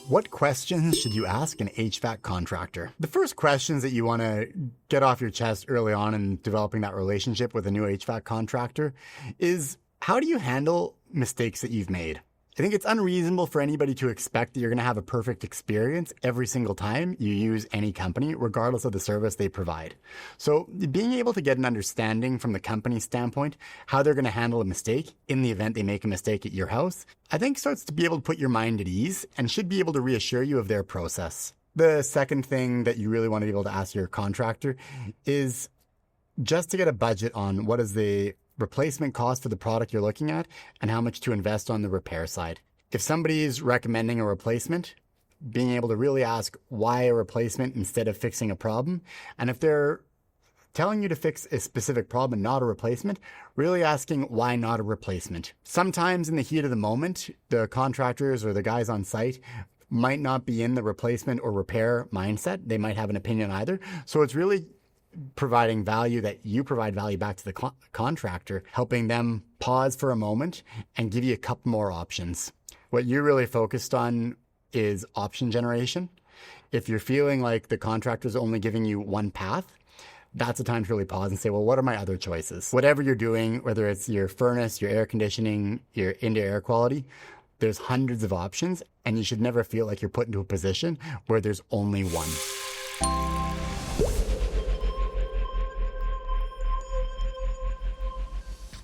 What questions should you ask an HVAC contractor? The first questions that you want to get off your chest early on in developing that relationship with a new HVAC contractor is, how do you handle mistakes that you've made? I think it's unreasonable for anybody to expect that you're going to have a perfect experience every single time you use any company, regardless of the service they provide. So being able to get an understanding from the company standpoint, how they're going to handle a mistake in the event they make a mistake at your house, I think starts to be able to put your mind at ease and should be able to reassure you of their process. The second thing that you really want to be able to ask your contractor is just to get a budget on what is the replacement cost for the product you're looking at and how much to invest on the repair side. If somebody is recommending a replacement, being able to really ask why a replacement instead of fixing a problem. And if they're telling you to fix a specific problem and not a replacement, really asking why not a replacement. Sometimes in the heat of the moment, the contractors or the guys on site might not be in the replacement or repair mindset. They might have an opinion either. So it's really providing value that you provide value back to the contractor, helping them pause for a moment and give you a couple more options. What you're really focused on is option generation. If you're feeling like the contractor's only giving you one path, that's a time to really pause and say, well, what are my other choices? Whatever you're doing, whether it's your furnace, your air conditioning, your indoor air quality, there's hundreds of options, and you should never feel like you're put into a position where there's only one.